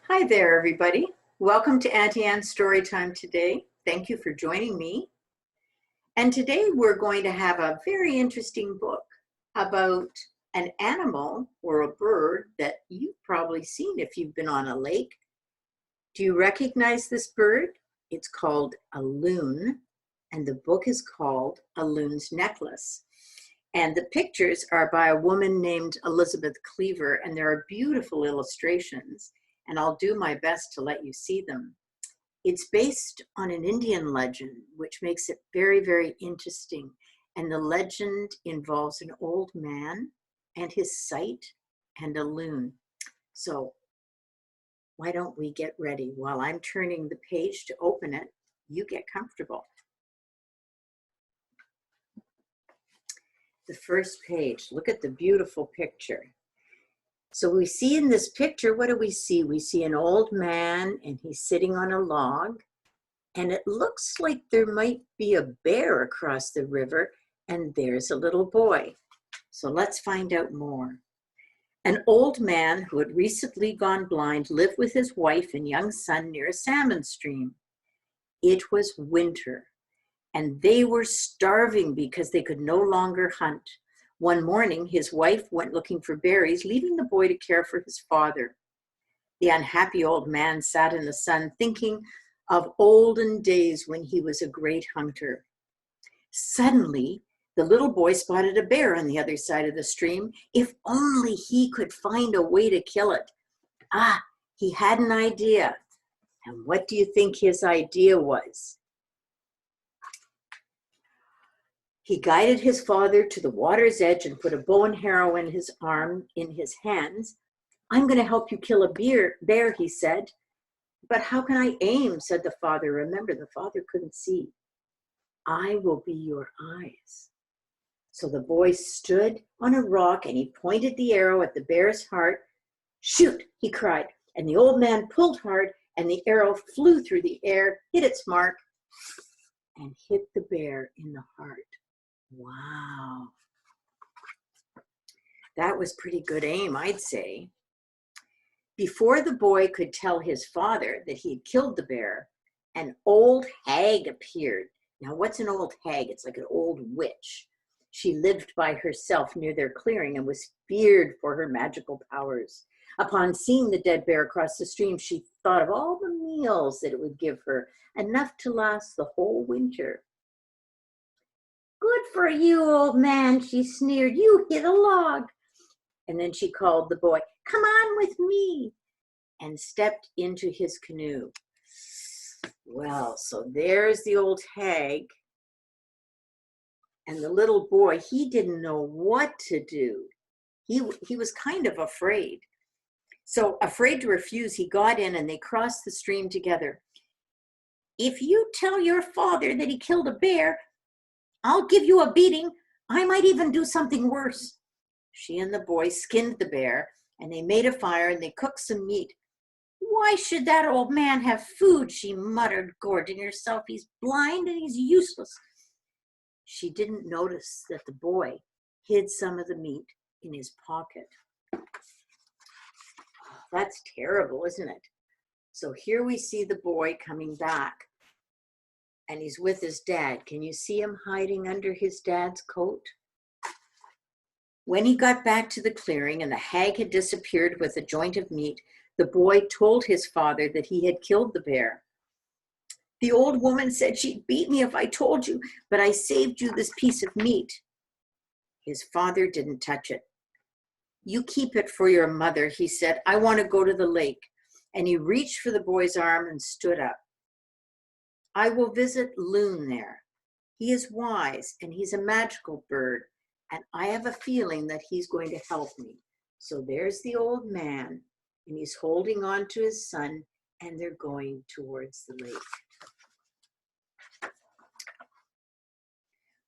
Hi there, everybody. Welcome to Auntie Anne's Storytime today. Thank you for joining me. And today we're going to have a very interesting book about an animal or a bird that you've probably seen if you've been on a lake. Do you recognize this bird? It's called a loon, and the book is called A Loon's Necklace. And the pictures are by a woman named Elizabeth Cleaver, and there are beautiful illustrations, and I'll do my best to let you see them. It's based on an Indian legend, which makes it very, very interesting. And the legend involves an old man and his sight and a loon. So why don't we get ready? While I'm turning the page to open it, you get comfortable. The first page, look at the beautiful picture. So we see in this picture, what do we see? We see an old man and he's sitting on a log, and it looks like there might be a bear across the river, and there's a little boy. So let's find out more. An old man who had recently gone blind lived with his wife and young son near a salmon stream. It was winter, and they were starving because they could no longer hunt. One morning, his wife went looking for berries, leaving the boy to care for his father. The unhappy old man sat in the sun, thinking of olden days when he was a great hunter. Suddenly, the little boy spotted a bear on the other side of the stream. If only he could find a way to kill it. He had an idea. And what do you think his idea was? He guided his father to the water's edge and put a bow and arrow in his hands. "I'm going to help you kill a bear," he said. "But how can I aim?" said the father. Remember, the father couldn't see. "I will be your eyes." So the boy stood on a rock and he pointed the arrow at the bear's heart. "Shoot," he cried. And the old man pulled hard and the arrow flew through the air, hit its mark, and hit the bear in the heart. Wow. That was pretty good aim, I'd say. Before the boy could tell his father that he had killed the bear, an old hag appeared. Now, what's an old hag? It's like an old witch. She lived by herself near their clearing and was feared for her magical powers. Upon seeing the dead bear across the stream, she thought of all the meals that it would give her, enough to last the whole winter. "Good for you, old man," she sneered. "You hit a log." And then she called the boy, "Come on with me," and stepped into his canoe. Well, so there's the old hag. And the little boy, he didn't know what to do. He was kind of afraid. So afraid to refuse, he got in and they crossed the stream together. "If you tell your father that he killed a bear, I'll give you a beating. I might even do something worse." She and the boy skinned the bear, and they made a fire and they cooked some meat. "Why should that old man have food?" she muttered, gorging herself. "He's blind and he's useless." She didn't notice that the boy hid some of the meat in his pocket. That's terrible, isn't it? So here we see the boy coming back, and he's with his dad. Can you see him hiding under his dad's coat? When he got back to the clearing and the hag had disappeared with a joint of meat, the boy told his father that he had killed the bear. "The old woman said she'd beat me if I told you, but I saved you this piece of meat." His father didn't touch it. "You keep it for your mother," he said. "I want to go to the lake." And he reached for the boy's arm and stood up. "I will visit Loon there. He is wise and he's a magical bird, and I have a feeling that he's going to help me." So there's the old man, and he's holding on to his son, and they're going towards the lake.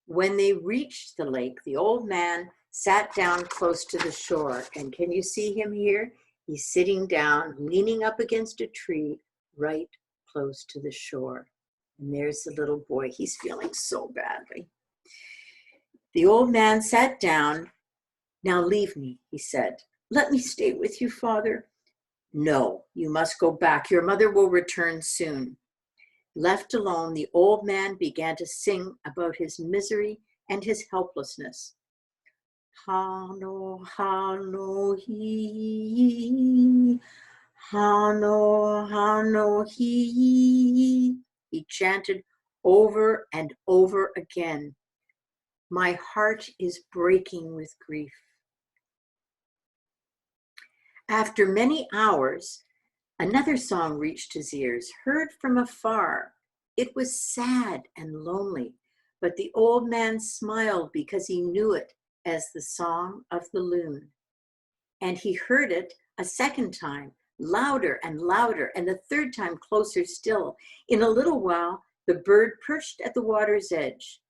When they reached the lake, the old man sat down close to the shore. And can you see him here? He's sitting down, leaning up against a tree right close to the shore. And there's the little boy. He's feeling so badly. The old man sat down. "Now leave me," he said. "Let me stay with you, Father. No, you must go back. Your mother will return soon. Left alone, the old man began to sing about his misery and his helplessness. Hano, hano, he, hano, hano, he chanted over and over again. My heart is breaking with grief. After many hours, another song reached his ears, heard from afar. It was sad and lonely, but the old man smiled because he knew it as the song of the loon. And he heard it a second time, louder and louder, and the third time closer still. In a little while, the bird perched at the water's edge.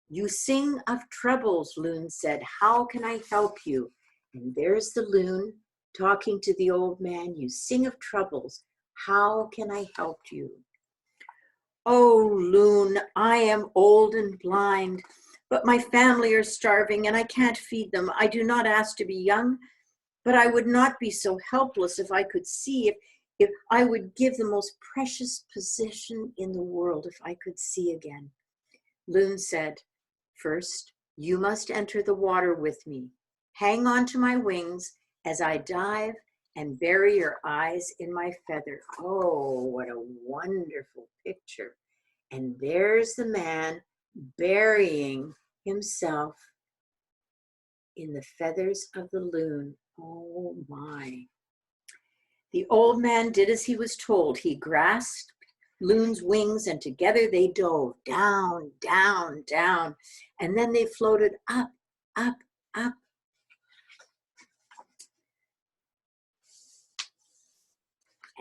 You sing of troubles, Loon said. How can I help you? And there's the loon talking to the old man. You sing of troubles. How can I help you? Oh, Loon, I am old and blind, but my family are starving and I can't feed them. I do not ask to be young, but I would not be so helpless if I could see, if I would give the most precious possession in the world if I could see again. Loon said, first, you must enter the water with me. Hang on to my wings as I dive and bury your eyes in my feather. Oh, what a wonderful picture. And there's the man burying himself in the feathers of the loon. Oh my. The old man did as he was told. He grasped Loon's wings and together they dove down, down, down. And then they floated up, up, up.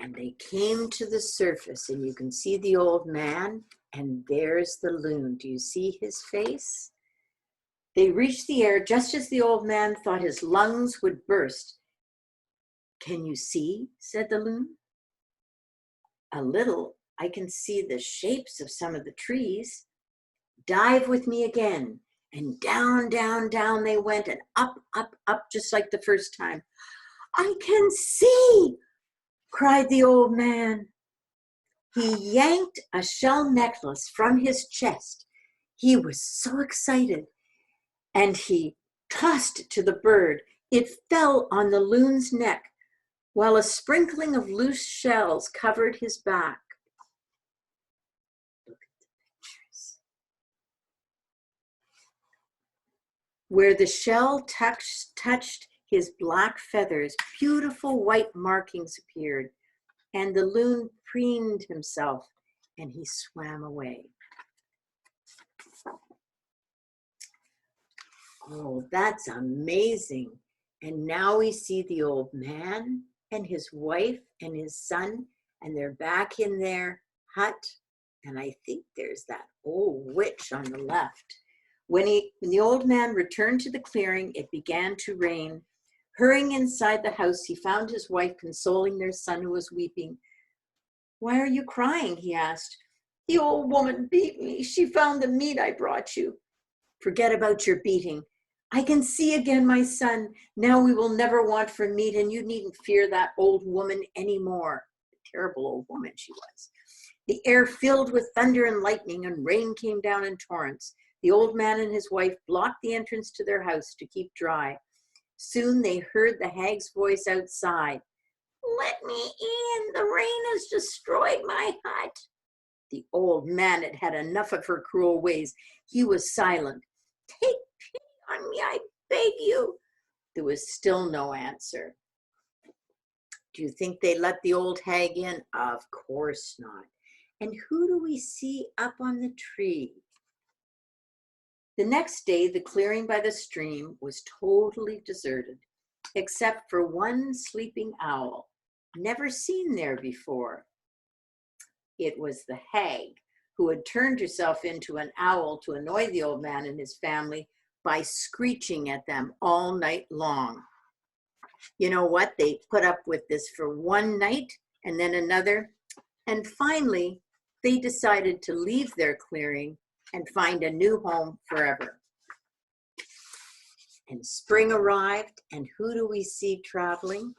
And they came to the surface, and you can see the old man, and there's the loon. Do you see his face? They reached the air just as the old man thought his lungs would burst. Can you see? Said the loon. A little. I can see the shapes of some of the trees. Dive with me again. And down, down, down they went, and up, up, up, just like the first time. I can see, cried the old man. He yanked a shell necklace from his chest. He was so excited, and he tossed it to the bird. It fell on the loon's neck, while a sprinkling of loose shells covered his back. Look at the pictures. Where the shell touched his black feathers, beautiful white markings appeared, and the loon preened himself, and he swam away. Oh, that's amazing. And now we see the old man and his wife and his son, and they're back in their hut. And I think there's that old witch on the left. When the old man returned to the clearing, it began to rain. Hurrying inside the house, he found his wife consoling their son who was weeping. Why are you crying? He asked. The old woman beat me. She found the meat I brought you. Forget about your beating. I can see again, my son. Now we will never want for meat, and you needn't fear that old woman anymore. Terrible old woman she was. The air filled with thunder and lightning, and rain came down in torrents. The old man and his wife blocked the entrance to their house to keep dry. Soon they heard the hag's voice outside. Let me in. The rain has destroyed my hut. The old man had had enough of her cruel ways. He was silent. Take pity on me, I beg you. There was still no answer. Do you think they let the old hag in? Of course not. And who do we see up on the tree? The next day, the clearing by the stream was totally deserted, except for one sleeping owl, never seen there before. It was the hag, who had turned herself into an owl to annoy the old man and his family by screeching at them all night long. You know what? They put up with this for one night and then another, and finally, they decided to leave their clearing and find a new home forever. And spring arrived, and who do we see traveling?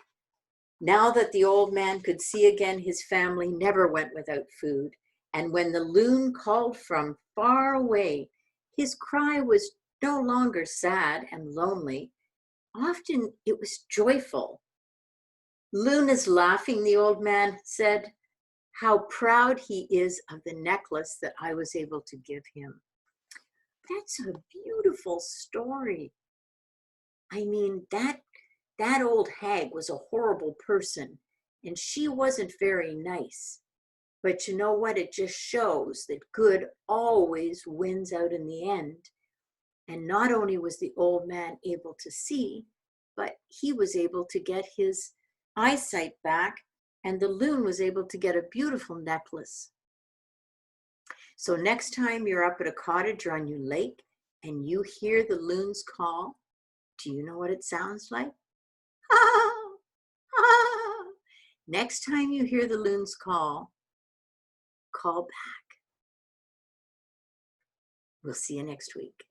Now that the old man could see again, his family never went without food. And when the loon called from far away, his cry was no longer sad and lonely. Often it was joyful. "Loon is laughing," the old man said. "How proud he is of the necklace that I was able to give him." That's a beautiful story. I mean, that old hag was a horrible person, and she wasn't very nice. But you know what? It just shows that good always wins out in the end. And not only was the old man able to see, but he was able to get his eyesight back, and the loon was able to get a beautiful necklace. So next time you're up at a cottage or on your lake and you hear the loon's call, do you know what it sounds like? Ah, ah. Next time you hear the loon's call back. We'll see you next week.